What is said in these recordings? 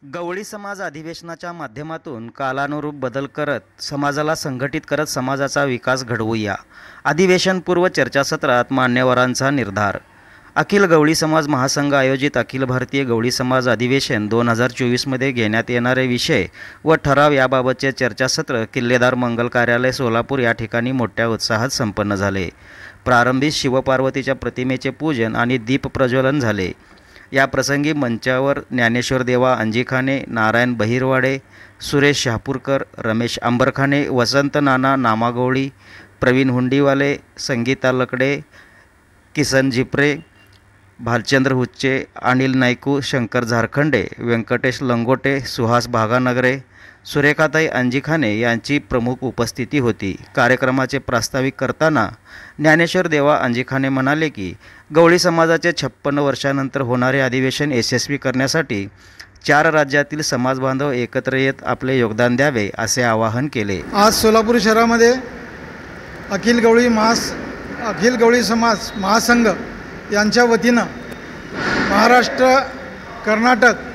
गवळी समाज अधिवेशनाच्या माध्यमातून कालानुरूप बदल करत समाजाला संघटित करत समाजाचा विकास घडवूया. अधिवेशनपूर्व चर्चासत्रात मान्यवरांचा निर्धार. अखिल गवळी समाज महासंघ आयोजित अखिल भारतीय गवळी समाज अधिवेशन 2024मध्ये घेण्यात येणारे विषय व ठराव याबाबतचे चर्चासत्र किल्लेदार मंगल कार्यालय सोलापूर या ठिकाणी मोठ्या उत्साहात संपन्न झाले. प्रारंभी शिवपार्वतीच्या प्रतिमेचे पूजन आणि दीप प्रज्वलन झाले. या प्रसंगी मंचावर ज्ञानेश्वर देवा अंजिखाने, नारायण बहिरवाडे, सुरेश शहापूरकर, रमेश अंबरखाने, वसंत नाना नामागवळी, प्रवीण हुंडीवाले, संगीता लकडे, किसन झिपरे, भालचंद्र हुच्चे, अनिल नायकू, शंकर झारखंडे, व्यंकटेश लंगोटे, सुहास भागानगरे, सुरेखाताई अंजिखाने यांची प्रमुख उपस्थिती होती. कार्यक्रमाचे प्रास्ताविक करताना ज्ञानेश्वर देवा अंजिखाने म्हणाले की गवळी समाजाचे 56 वर्षानंतर होणारे अधिवेशन यशस्वी करण्यासाठी 4 राज्यातील समाजबांधव एकत्र येत आपले योगदान द्यावे असे आवाहन केले. आज सोलापूर शहरामध्ये अखिल गवळी समाज महासंघ यांच्या वतीनं महाराष्ट्र, कर्नाटक,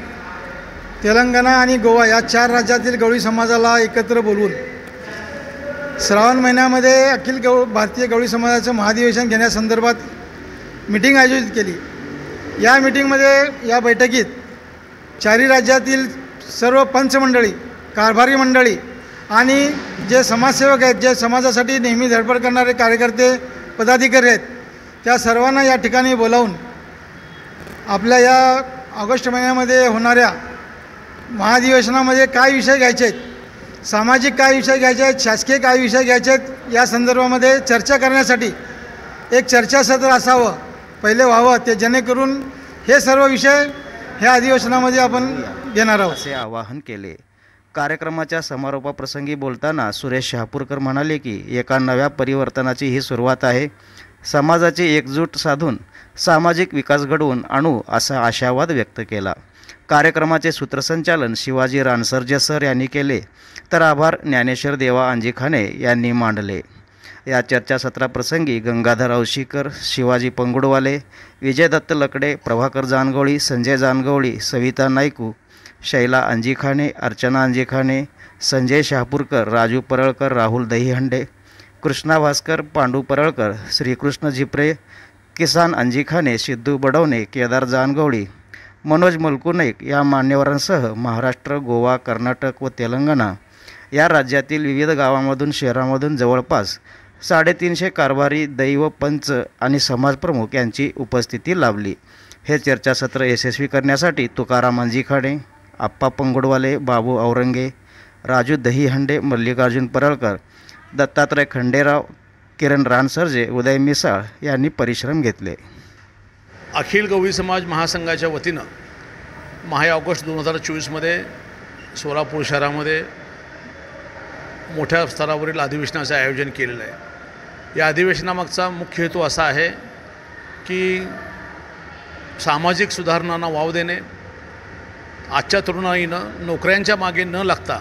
तेलंगणा आणि गोवा या 4 राज्यातील गवळी समाजाला एकत्र बोलवून श्रावण महिन्यामध्ये भारतीय गवळी समाजाचं महाधिवेशन घेण्यासंदर्भात मीटिंग आयोजित केली. या मीटिंगमध्ये या बैठकीत 4 राज्यातील सर्व पंचमंडळी, कारभारी मंडळी आणि जे समाजसेवक आहेत, जे समाजासाठी नेहमी धडपड करणारे कार्यकर्ते, पदाधिकारी आहेत, त्या सर्वांना या ठिकाणी बोलावून आपल्या या ऑगस्ट महिन्यामध्ये होणाऱ्या महाधिवेशनामध्ये काय विषय घ्यायचे आहेत, सामाजिक काय विषय घ्यायचे आहेत, शासकीय काय विषय घ्यायचे आहेत, या संदर्भामध्ये चर्चा करण्यासाठी एक चर्चासत्र असावं, पहिले व्हावं, ते जेणेकरून हे सर्व विषय ह्या अधिवेशनामध्ये आपण घेणार आहोत असे आवाहन केले. कार्यक्रमाच्या समारोपाप्रसंगी बोलताना सुरेश शहापूरकर म्हणाले की एका नव्या परिवर्तनाची ही सुरुवात आहे. समाजाची एकजूट साधून सामाजिक विकास घडवून आणू असा आशावाद व्यक्त केला. कार्यक्रमाचे सूत्रसंचालन शिवाजी रानसर्जे सर यांनी केले, तर आभार ज्ञानेश्वर देवा अंजिखाने यांनी मांडले. या चर्चासत्राप्रसंगी गंगाधर औशीकर, शिवाजी पंगुडवाले, विजयदत्त लकडे, प्रभाकर जानगवळी, संजय जानगवळी, सविता नायकू, शैला अंजिखाने, अर्चना अंजिखाने, संजय शहापूरकर, राजू परळकर, राहुल दहीहंडे, कृष्णा भास्कर, पांडू परळकर, श्रीकृष्ण झिपरे, किसान अंजिखाने, सिद्धू बडवणे, केदार जानगवळी, मनोज मलकुनाईक या मान्यवरांसह महाराष्ट्र, गोवा, कर्नाटक व तेलंगणा या राज्यातील विविध गावांमधून, शहरांमधून जवळपास 350 कारभारी, दैव, पंच आणि समाजप्रमुख यांची उपस्थिती लाभली. हे चर्चासत्र यशस्वी करण्यासाठी तुकाराम अंजिखाने, आप्पा पंगुडवाले, बाबू औरंगे, राजू दहीहंडे, मल्लिकार्जुन परळकर, दत्तात्रय खंडेराव, किरण रानसर्जे, उदय मिसाळ यांनी परिश्रम घेतले. अखिल गवळी समाज महासंघाच्या वतीनं ऑगस्ट 2024मध्ये सोलापूर शहरामध्ये मोठ्या स्तरावरील अधिवेशनाचं आयोजन केलेलं आहे. या अधिवेशनामागचा मुख्य हेतू असा आहे की सामाजिक सुधारणांना वाव देणे, आजच्या तरुणाईनं नोकऱ्यांच्या मागे न लागता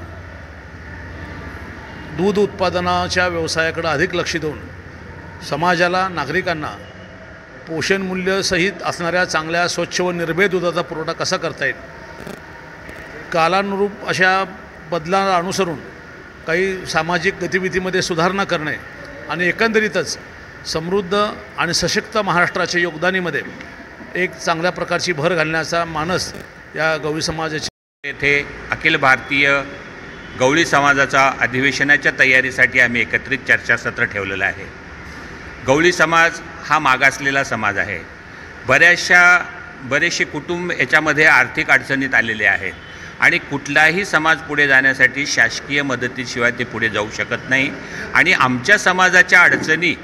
दूध उत्पादनाच्या व्यवसायाकडे अधिक लक्ष देऊन समाजाला, नागरिकांना पोषण मूल्यसहित असणाऱ्या चांगल्या, स्वच्छ व निर्भय दुधाचा पुरवठा कसा करता येईल, कालानुरूप अशा बदलांना अनुसरून काही सामाजिक गतिविधीमध्ये सुधारणा करणे आणि एकंदरीतच समृद्ध आणि सशक्त महाराष्ट्राच्या योगदानीमध्ये एक चांगल्या प्रकारची भर घालण्याचा मानस या गवळी समाजाची. येथे अखिल भारतीय गवळी समाजाच्या अधिवेशनाच्या तयारीसाठी आम्ही एकत्रित चर्चासत्र ठेवलेलं आहे. गवळी समाज हा मागासलेला समाज आहे. बरेचसे कुटुंब याच्यामध्ये आर्थिक अडचणीत आलेले आहेत आणि कुठलाही समाज पुढे जाण्यासाठी शासकीय मदतीशिवाय ते पुढे जाऊ शकत नाही. आणि आमच्या समाजाच्या अडचणी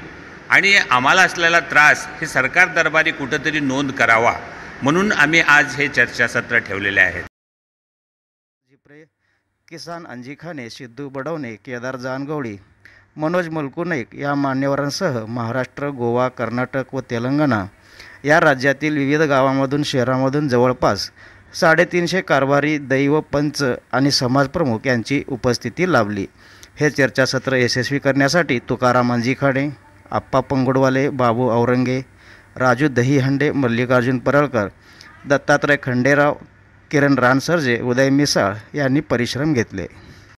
आणि आम्हाला असलेला त्रास हे सरकार दरबारी कुठंतरी नोंद करावा म्हणून आम्ही आज हे चर्चासत्र ठेवलेले आहेत. किसान अंजिखाने, सिद्धू बडवणे, केदार जानगवळी, मनोज मलकुनाईक या मान्यवरांसह महाराष्ट्र, गोवा, कर्नाटक व तेलंगणा या राज्यातील विविध गावांमधून, शहरांमधून जवळपास 350 कारभारी, दैव, पंच आणि समाजप्रमुख यांची उपस्थिती लाभली. हे चर्चासत्र यशस्वी करण्यासाठी तुकाराम अंजिखाने, आप्पा पंगुडवाले, बाबू औरंगे, राजू दहीहंडे, मल्लिकार्जुन परळकर, दत्तात्रय खंडेराव, किरण रानसर्जे, उदय मिसाळ यांनी परिश्रम घेतले.